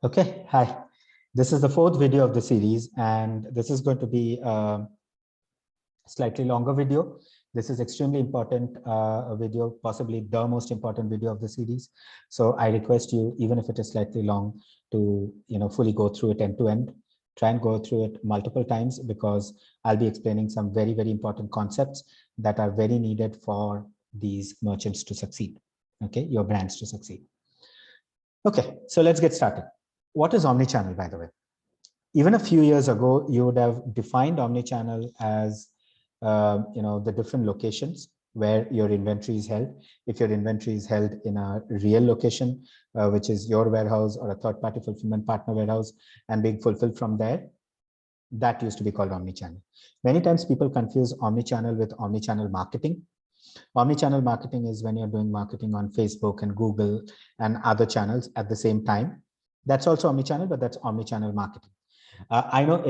Okay, hi. This is the fourth video of the series, and this is going to be a slightly longer video. This is extremely important video, possibly the most important video of the series. So I request you, even if it is slightly long, to fully go through it end to end. Try and go through it multiple times because I'll be explaining some very, very important concepts that are very needed for these merchants to succeed. Okay, your brands to succeed. Okay, so let's get started. What is omnichannel, by the way? Even a few years ago, you would have defined omnichannel as the different locations where your inventory is held. If your inventory is held in a real location, which is your warehouse or a third-party fulfillment partner warehouse, and being fulfilled from there, that used to be called omnichannel. Many times people confuse omnichannel with omnichannel marketing. Omnichannel marketing is when you're doing marketing on Facebook and Google and other channels at the same time. That's also omnichannel, but that's omnichannel marketing. I know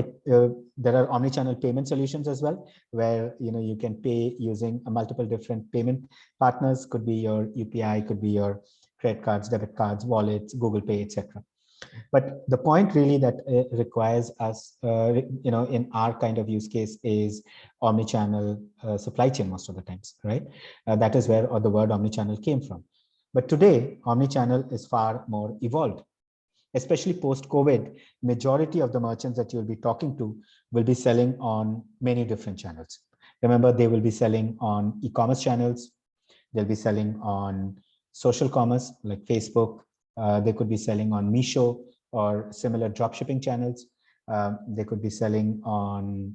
there are omnichannel payment solutions as well, where you can pay using a multiple different payment partners. Could be your UPI, could be your credit cards, debit cards, wallets, Google Pay, etc. But the point really that requires us, in our kind of use case is omnichannel supply chain most of the times, right? That is where the word omnichannel came from. But today, omnichannel is far more evolved. Especially post-COVID, majority of the merchants that you'll be talking to will be selling on many different channels. Remember, they will be selling on e-commerce channels. They'll be selling on social commerce like Facebook. They could be selling on Meesho or similar dropshipping channels. They could be selling on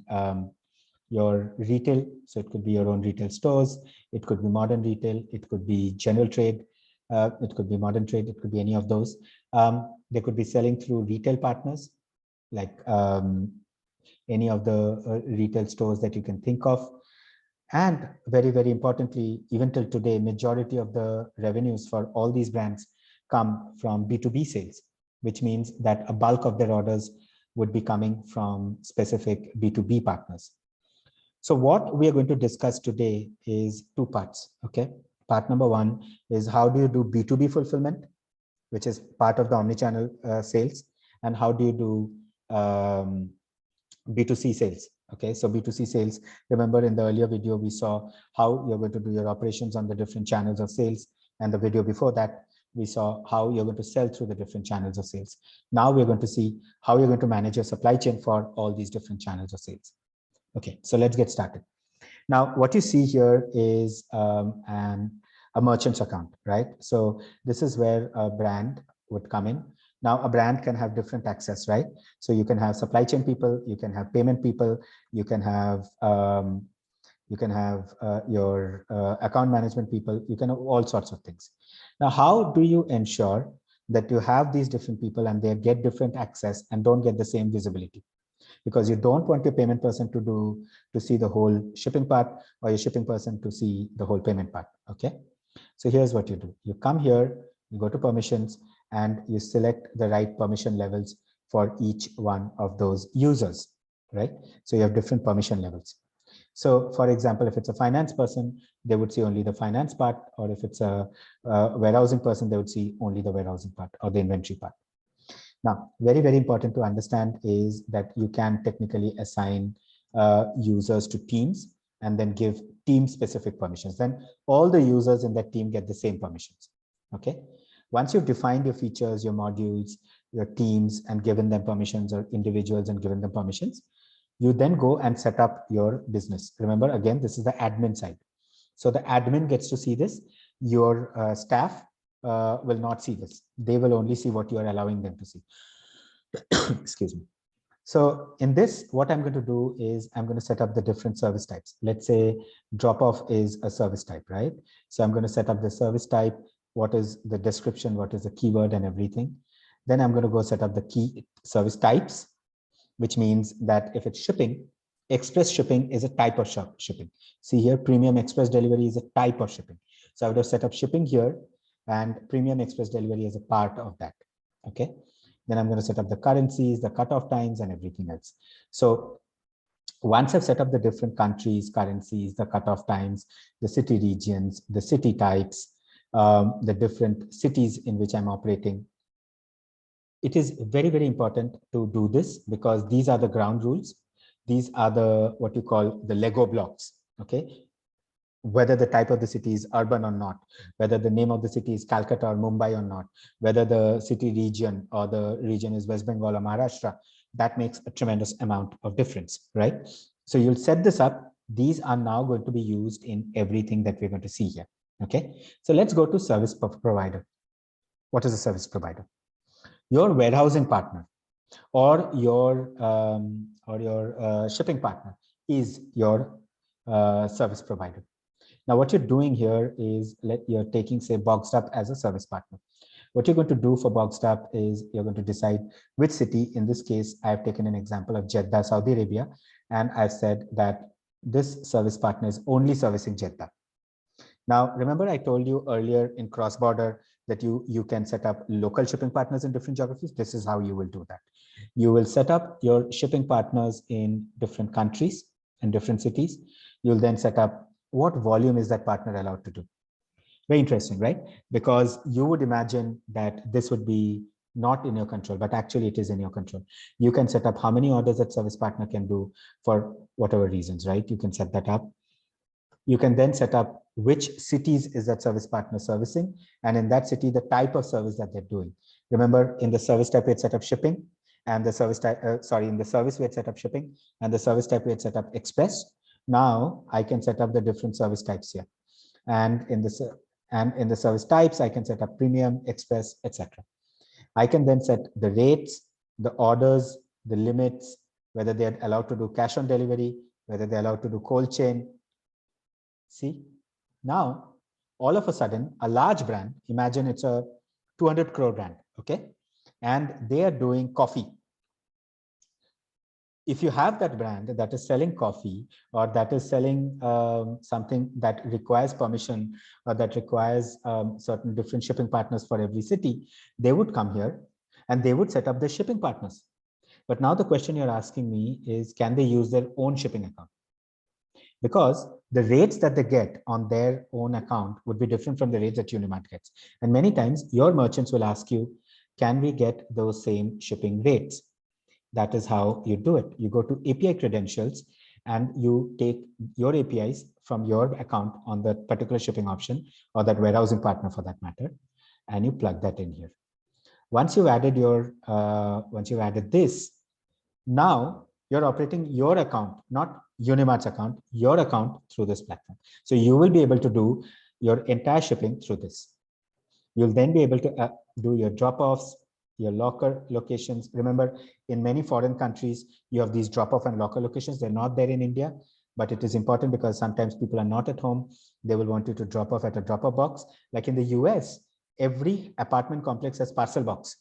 your retail. So it could be your own retail stores. It could be modern retail. It could be general trade. It could be modern trade. It could be any of those. They could be selling through retail partners, like any of the retail stores that you can think of. And very, very importantly, even till today, majority of the revenues for all these brands come from B2B sales, which means that a bulk of their orders would be coming from specific B2B partners. So what we are going to discuss today is two parts, okay? Part number one is how do you do B2B fulfillment, which is part of the omnichannel sales, and how do you do B2C sales. Okay, so B2C sales, remember in the earlier video, we saw how you're going to do your operations on the different channels of sales. And the video before that, we saw how you're going to sell through the different channels of sales. Now we're going to see how you're going to manage your supply chain for all these different channels of sales. Okay, so let's get started. Now, what you see here is a merchant's account, right? So this is where a brand would come in. Now, a brand can have different access, right? So you can have supply chain people, you can have payment people, you can have your account management people, you can have all sorts of things. Now, how do you ensure that you have these different people and they get different access and don't get the same visibility? Because you don't want your payment person to see the whole shipping part, or your shipping person to see the whole payment part. Okay, so here's what you do. You come here, you go to permissions, and you select the right permission levels for each one of those users, right? So you have different permission levels. So for example, if it's a finance person, they would see only the finance part, or if it's a warehousing person, they would see only the warehousing part or the inventory part. Now, very, very important to understand is that you can technically assign users to teams and then give team specific permissions. Then all the users in that team get the same permissions. Okay. Once you've defined your features, your modules, your teams, and given them permissions, or individuals and given them permissions, you then go and set up your business. Remember, again, this is the admin side. So the admin gets to see this. Your staff will not see this. They will only see what you are allowing them to see. Excuse me. So in this, what I'm going to do is I'm going to set up the different service types. Let's say drop-off is a service type, right? So I'm going to set up the service type. What is the description? What is the keyword and everything? Then I'm going to go set up the key service types, which means that if it's shipping, express shipping is a type of shipping. See here, premium express delivery is a type of shipping. So I would have set up shipping here and premium express delivery as a part of that. Okay. Then I'm going to set up the currencies, the cutoff times, and everything else. So once I've set up the different countries, currencies, the cutoff times, the city regions, the city types, the different cities in which I'm operating, it is very, very important to do this because these are the ground rules. These are the what you call the Lego blocks. Okay. Whether the type of the city is urban or not, whether the name of the city is Calcutta or Mumbai or not, whether the city region or the region is West Bengal or Maharashtra, that makes a tremendous amount of difference, right? So you'll set this up. These are now going to be used in everything that we're going to see here. Okay, so let's go to service provider. What is a service provider? Your warehousing partner or your shipping partner is your service provider. Now, what you're doing here is you're taking, say, Boxed-Up as a service partner. What you're going to do for Boxed-Up is you're going to decide which city. In this case, I've taken an example of Jeddah, Saudi Arabia, and I've said that this service partner is only servicing Jeddah. Now, remember I told you earlier in cross-border that you can set up local shipping partners in different geographies. This is how you will do that. You will set up your shipping partners in different countries and different cities. You'll then set up what volume is that partner allowed to do. Very interesting, right? Because you would imagine that this would be not in your control, but actually it is in your control. You can set up how many orders that service partner can do for whatever reasons, right? You can set that up. You can then set up which cities is that service partner servicing, and in that city, the type of service that they're doing. Remember, in the service type, we had set up shipping, and the service type, in the service we had set up shipping, and the service type we had set up express. Now I can set up the different service types here, and in the service types, I can set up premium, express, etc. I can then set the rates, the orders, the limits, whether they're allowed to do cash on delivery, whether they're allowed to do cold chain. See, now all of a sudden, a large brand, imagine it's a 200 crore brand, okay, and they are doing coffee. If you have that brand that is selling coffee, or that is selling something that requires permission, or that requires certain different shipping partners for every city, they would come here and they would set up their shipping partners. But now the question you're asking me is, can they use their own shipping account? Because the rates that they get on their own account would be different from the rates that Eunimart gets. And many times your merchants will ask you, can we get those same shipping rates? That is how you do it. You go to API credentials and you take your APIs from your account on that particular shipping option, or that warehousing partner for that matter, and you plug that in here. Once you've added this, now you're operating your account, not Unimart's account, your account through this platform. So you will be able to do your entire shipping through this. You'll then be able to do your drop-offs, your locker locations. Remember, in many foreign countries, you have these drop-off and locker locations. They're not there in India, but it is important because sometimes people are not at home. They will want you to drop off at a drop-off box. Like in the US, every apartment complex has parcel box.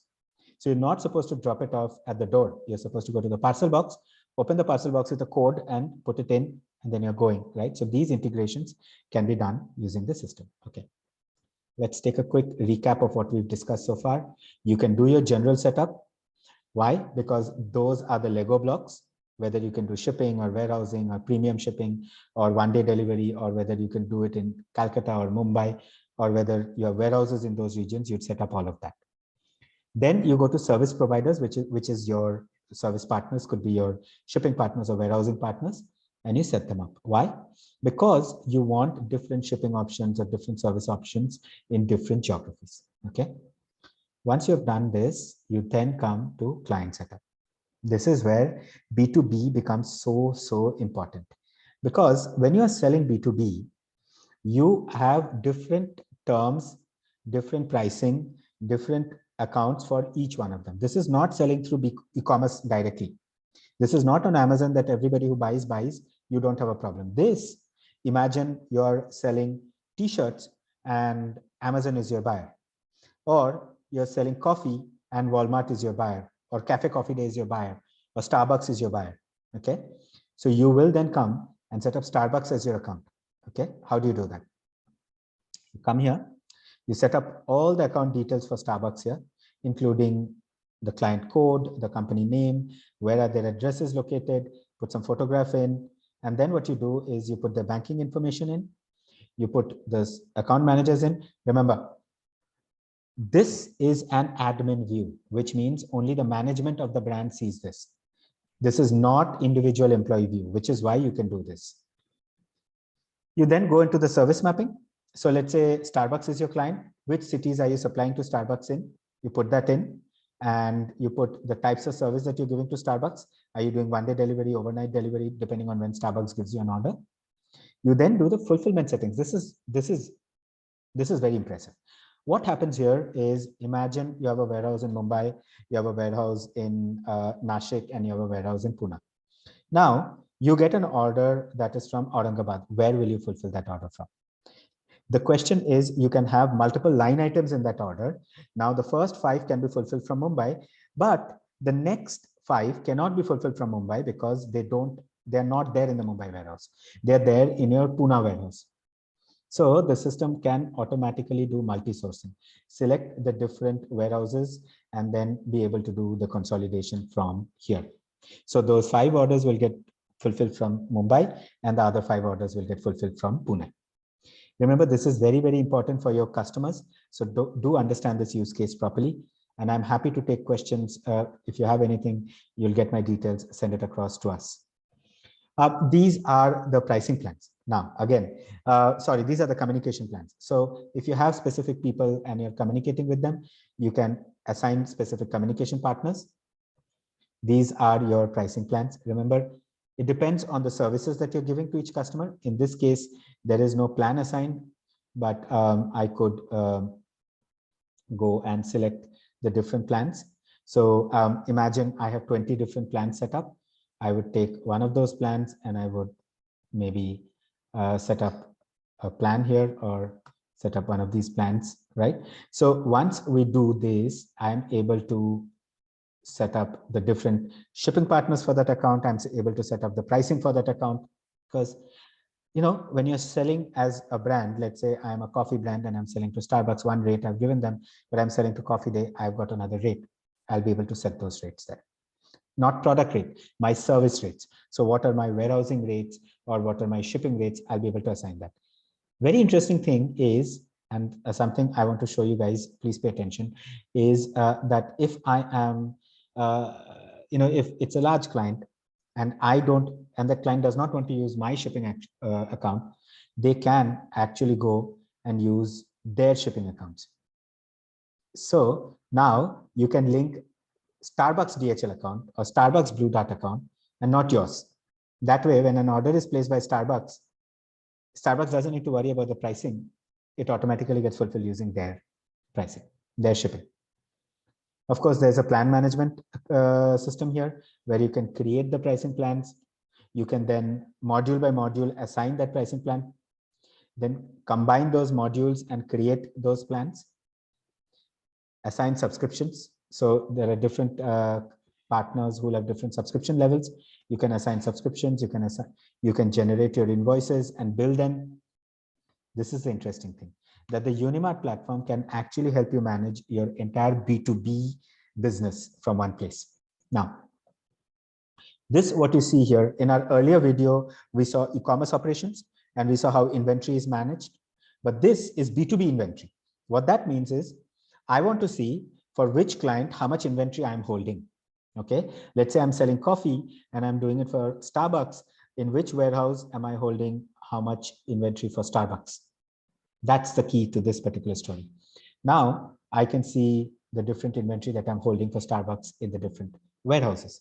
So you're not supposed to drop it off at the door. You're supposed to go to the parcel box, open the parcel box with a code and put it in, and then you're going, right? So these integrations can be done using the system. Okay. Let's take a quick recap of what we've discussed so far. You can do your general setup. Why? Because those are the Lego blocks, whether you can do shipping or warehousing or premium shipping or one-day delivery, or whether you can do it in Calcutta or Mumbai, or whether you have warehouses in those regions, you'd set up all of that. Then you go to service providers, which is your service partners, could be your shipping partners or warehousing partners, and you set them up. Why? Because you want different shipping options or different service options in different geographies. Okay. Once you've done this, you then come to client setup. This is where B2B becomes so important, because when you are selling B2B, you have different terms, different pricing, different accounts for each one of them. This is not selling through e-commerce directly. This is not on Amazon that everybody who buys, you don't have a problem. This, imagine you're selling t-shirts and Amazon is your buyer, or you're selling coffee and Walmart is your buyer, or Cafe Coffee Day is your buyer, or Starbucks is your buyer. Okay. So you will then come and set up Starbucks as your account. Okay. How do you do that? You come here, you set up all the account details for Starbucks here, including the client code, the company name, where are their addresses located, put some photograph in. And then what you do is you put the banking information in, you put the account managers in. Remember, This is an admin view, which means only the management of the brand sees this. This is not individual employee view, which is why you can do this. You then go into the service mapping. So let's say Starbucks is your client. Which cities are you supplying to Starbucks in? You put that in, and you put the types of service that you're giving to Starbucks. Are you doing one-day delivery, overnight delivery, depending on when Starbucks gives you an order? You then do the fulfillment settings. This is very impressive. What happens here is, imagine you have a warehouse in Mumbai, you have a warehouse in Nashik, and you have a warehouse in Pune. Now, you get an order that is from Aurangabad. Where will you fulfill that order from? The question is, you can have multiple line items in that order. Now, the first 5 can be fulfilled from Mumbai, but the next 5 cannot be fulfilled from Mumbai because they're not there in the Mumbai warehouse. They're there in your Pune warehouse. So the system can automatically do multi-sourcing, select the different warehouses, and then be able to do the consolidation from here. So those 5 orders will get fulfilled from Mumbai, and the other 5 orders will get fulfilled from Pune. Remember, this is very, very important for your customers. So do understand this use case properly. And I'm happy to take questions. If you have anything, you'll get my details, send it across to us. These are the pricing plans. Now, again, sorry, these are the communication plans. So if you have specific people and you're communicating with them, you can assign specific communication partners. These are your pricing plans. Remember, it depends on the services that you're giving to each customer. In this case, there is no plan assigned, but I could go and select the different plans. So imagine I have 20 different plans set up. I would take one of those plans and I would maybe set up a plan here or set up one of these plans, right? So once we do this, I'm able to set up the different shipping partners for that account. I'm able to set up the pricing for that account, because when you're selling as a brand, let's say I'm a coffee brand and I'm selling to Starbucks, one rate I've given them, but I'm selling to Coffee Day, I've got another rate. I'll be able to set those rates there. Not product rate, my service rates. So what are my warehousing rates or what are my shipping rates? I'll be able to assign that. Very interesting thing is, and something I want to show you guys, please pay attention, is that if I am, if it's a large client and the client does not want to use my shipping account, they can actually go and use their shipping accounts. So now you can link Starbucks DHL account or Starbucks Blue Dart account and not yours. That way, when an order is placed by Starbucks, Starbucks doesn't need to worry about the pricing. It automatically gets fulfilled using their pricing, their shipping. Of course, there's a plan management system here where you can create the pricing plans. You can then module by module assign that pricing plan, then combine those modules and create those plans. Assign subscriptions. So there are different partners who have different subscription levels. You can assign subscriptions. You can generate your invoices and bill them. This is the interesting thing, that the Eunimart platform can actually help you manage your entire B2B business from one place. Now, this what you see here in our earlier video, we saw e-commerce operations and we saw how inventory is managed. But this is B2B inventory. What that means is, I want to see for which client, how much inventory I'm holding. Okay, let's say I'm selling coffee and I'm doing it for Starbucks. In which warehouse am I holding how much inventory for Starbucks? That's the key to this particular story. Now I can see the different inventory that I'm holding for Starbucks in the different warehouses.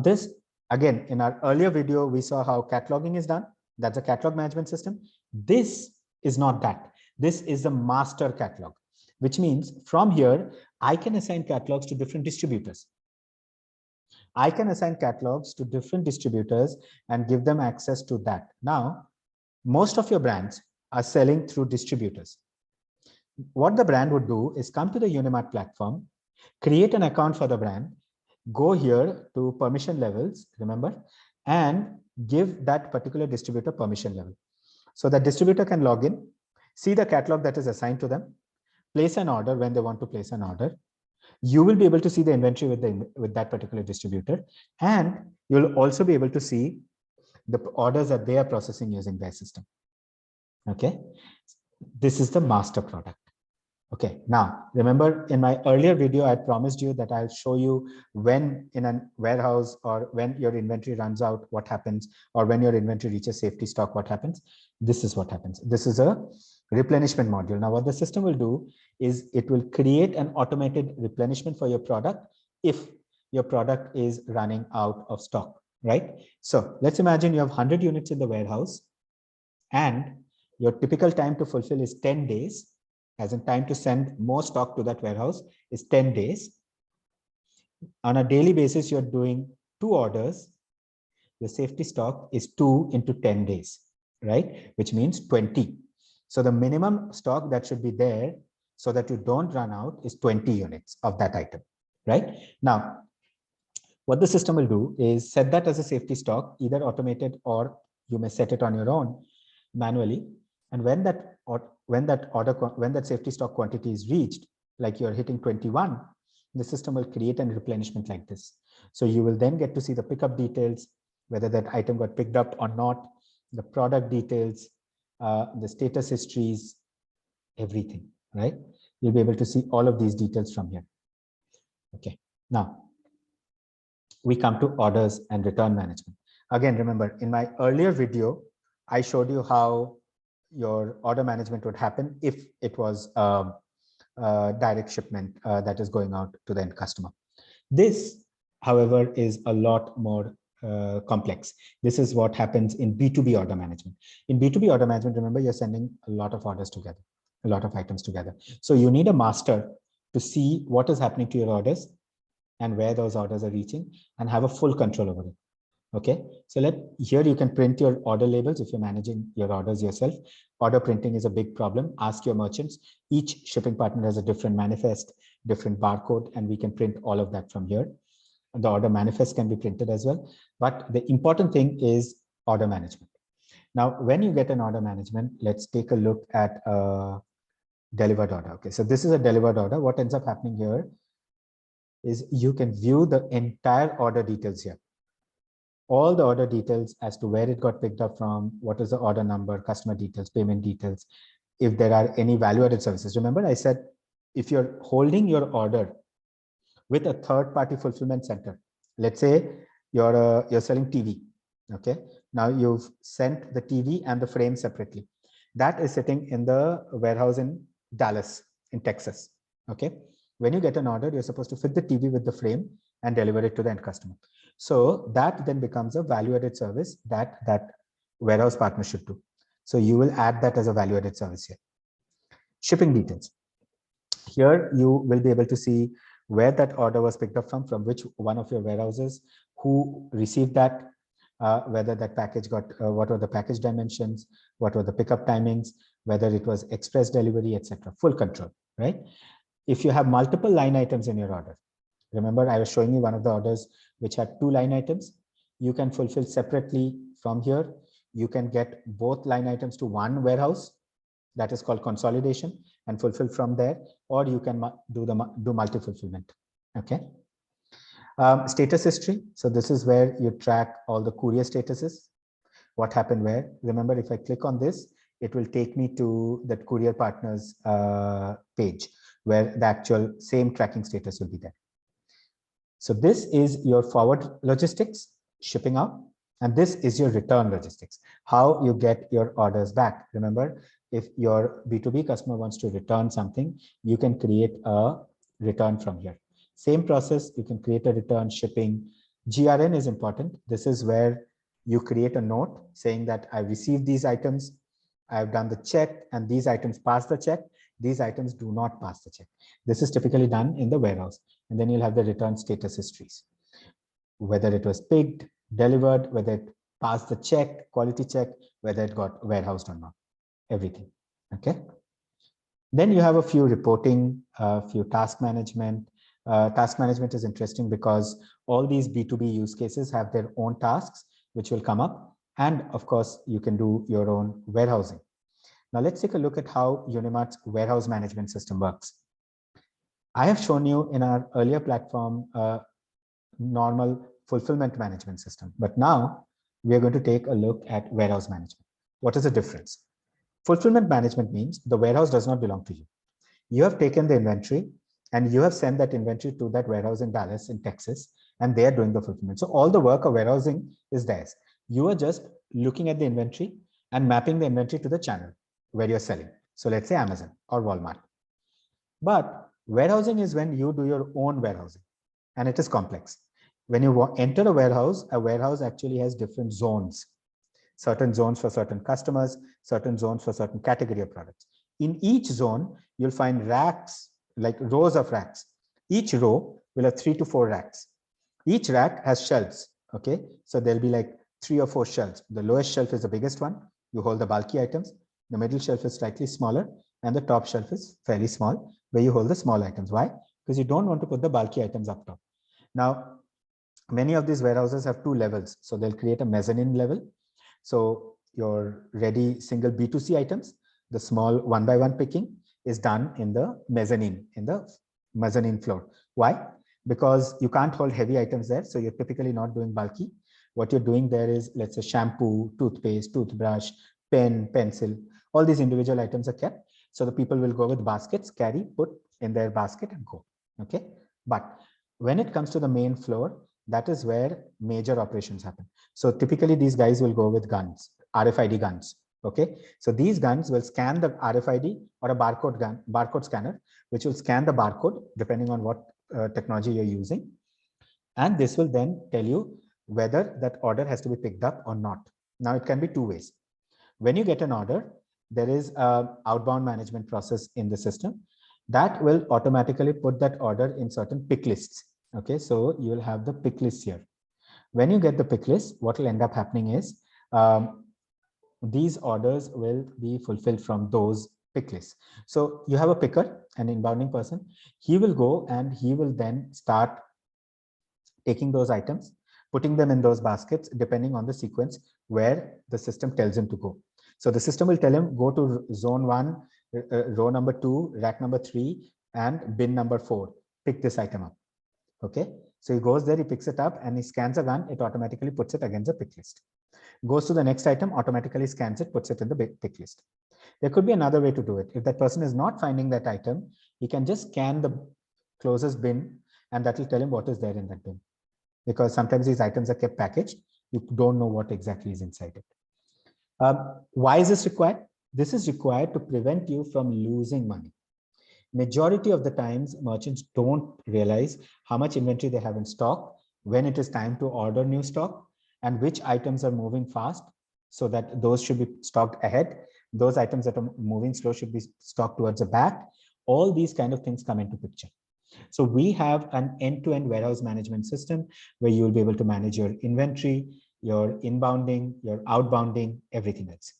This, again, in our earlier video, we saw how cataloging is done. That's a catalog management system. This is not that. This is the master catalog, which means from here, I can assign catalogs to different distributors. I can assign catalogs to different distributors and give them access to that. Now, most of your brands are selling through distributors. What the brand would do is come to the Eunimart platform, create an account for the brand, go here to permission levels, remember, and give that particular distributor permission level. So that distributor can log in, see the catalog that is assigned to them, place an order when they want to place an order. You will be able to see the inventory with that particular distributor, and you'll also be able to see the orders that they are processing using their system. Okay, this is the master product. Okay, now remember in my earlier video, I promised you that I'll show you when in a warehouse or when your inventory runs out, what happens, or when your inventory reaches safety stock, what happens. This is what happens. This is a replenishment module. Now what the system will do is it will create an automated replenishment for your product if your product is running out of stock, right? So let's imagine you have 100 units in the warehouse and your typical time to fulfill is 10 days, as in time to send more stock to that warehouse is 10 days. On a daily basis, you're doing 2 orders. The safety stock is 2 into 10 days, right? Which means 20. So the minimum stock that should be there so that you don't run out is 20 units of that item, right? Now, what the system will do is set that as a safety stock, either automated or you may set it on your own manually. And when that safety stock quantity is reached, like you're hitting 21, the system will create a replenishment like this. So you will then get to see the pickup details, whether that item got picked up or not, the product details, the status histories, everything, right? You'll be able to see all of these details from here. Okay, now we come to orders and return management. Again, remember in my earlier video, I showed you how your order management would happen if it was direct shipment that is going out to the end customer. This, however, is a lot more complex. This is what happens in B2B order management. In B2B order management, remember, you're sending a lot of orders together, a lot of items together. So you need a master to see what is happening to your orders and where those orders are reaching and have a full control over it. Okay, so here you can print your order labels if you're managing your orders yourself. Order printing is a big problem. Ask your merchants. Each shipping partner has a different manifest, different barcode, and we can print all of that from here. The order manifest can be printed as well. But the important thing is order management. Now, when you get an order management, let's take a look at a delivered order. Okay, so this is a delivered order. What ends up happening here is you can view the entire order details here. All the order details as to where it got picked up from, what is the order number, customer details, payment details, if there are any value-added services. Remember, I said, if you're holding your order with a third-party fulfillment center, let's say you're selling TV, okay? Now you've sent the TV and the frame separately. That is sitting in the warehouse in Dallas, in Texas, okay? When you get an order, you're supposed to fit the TV with the frame and deliver it to the end customer. So that then becomes a value-added service that warehouse partner should do. So you will add that as a value-added service here. Shipping details. Here you will be able to see where that order was picked up from which one of your warehouses, who received that, whether that package got, what were the package dimensions, what were the pickup timings, whether it was express delivery, etc. Full control, right? If you have multiple line items in your order, remember, I was showing you one of the orders which had 2 line items. You can fulfill separately from here. You can get both line items to one warehouse. That is called consolidation and fulfill from there, or you can do multi-fulfillment. Okay. Status history. So this is where you track all the courier statuses. What happened where? Remember, if I click on this, it will take me to that courier partners page where the actual same tracking status will be there. So this is your forward logistics, shipping out, and this is your return logistics, how you get your orders back. Remember, if your B2B customer wants to return something, you can create a return from here. Same process, you can create a return, shipping. GRN is important. This is where you create a note saying that I received these items, I've done the check, and these items pass the check. These items do not pass the check. This is typically done in the warehouse. And then you'll have the return status histories, whether it was picked, delivered, whether it passed the check, quality check, whether it got warehoused or not, everything. Okay. Then you have a few reporting, a few task management. Task management is interesting because all these B2B use cases have their own tasks, which will come up. And of course, you can do your own warehousing. Now let's take a look at how Eunimart's warehouse management system works. I have shown you in our earlier platform normal fulfillment management system, but now we are going to take a look at warehouse management. What is the difference? Fulfillment management means the warehouse does not belong to you. You have taken the inventory and you have sent that inventory to that warehouse in Dallas in Texas, and they are doing the fulfillment. So all the work of warehousing is theirs. You are just looking at the inventory and mapping the inventory to the channel where you're selling. So let's say Amazon or Walmart. But warehousing is when you do your own warehousing, and it is complex. When you enter a warehouse actually has different zones, certain zones for certain customers, certain zones for certain category of products. In each zone, you'll find racks, like rows of racks. Each row will have 3 to 4 racks. Each rack has shelves, okay? So there'll be like 3 or 4 shelves. The lowest shelf is the biggest one. You hold the bulky items. The middle shelf is slightly smaller, and the top shelf is fairly small, where you hold the small items. Why? Because you don't want to put the bulky items up top. Now, many of these warehouses have 2 levels. So they'll create a mezzanine level. So your ready single B2C items, the small 1-by-1 picking is done in the mezzanine floor. Why? Because you can't hold heavy items there. So you're typically not doing bulky. What you're doing there is, let's say, shampoo, toothpaste, toothbrush, pen, pencil, all these individual items are kept. So the people will go with baskets, carry, put in their basket and go. Okay. But when it comes to the main floor, that is where major operations happen. So typically these guys will go with guns, RFID guns. Okay. So these guns will scan the RFID or a barcode scanner, which will scan the barcode depending on what technology you're using. And this will then tell you whether that order has to be picked up or not. Now it can be 2 ways. When you get an order, there is an outbound management process in the system that will automatically put that order in certain pick lists. Okay, so you will have the pick list here. When you get the pick list, what will end up happening is these orders will be fulfilled from those pick lists. So you have a picker, an inbounding person. He will go and he will then start taking those items, putting them in those baskets, depending on the sequence where the system tells him to go. So the system will tell him, go to zone 1, row number 2, rack number 3, and bin number 4. Pick this item up. Okay. So he goes there, he picks it up, and he scans a gun. It automatically puts it against the pick list. Goes to the next item, automatically scans it, puts it in the pick list. There could be another way to do it. If that person is not finding that item, he can just scan the closest bin, and that will tell him what is there in that bin. Because sometimes these items are kept packaged, you don't know what exactly is inside it. Why is this required? This is required to prevent you from losing money. Majority of the times, merchants don't realize how much inventory they have in stock, when it is time to order new stock, and which items are moving fast, so that those should be stocked ahead. Those items that are moving slow should be stocked towards the back. All these kind of things come into picture. So we have an end-to-end warehouse management system where you will be able to manage your inventory, your inbounding, your outbounding, everything else.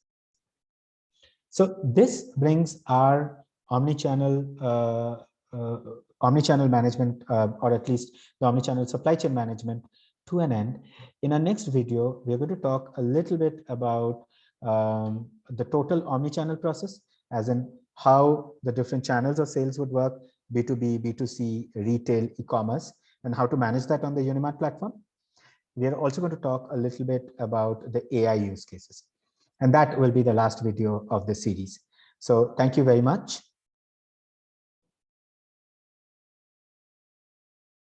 So this brings our omnichannel management, or at least the omnichannel supply chain management, to an end. In our next video, we're going to talk a little bit about the total omnichannel process, as in how the different channels of sales would work, B2B, B2C, retail, e-commerce, and how to manage that on the Eunimart platform. We are also going to talk a little bit about the AI use cases. And that will be the last video of the series. So thank you very much.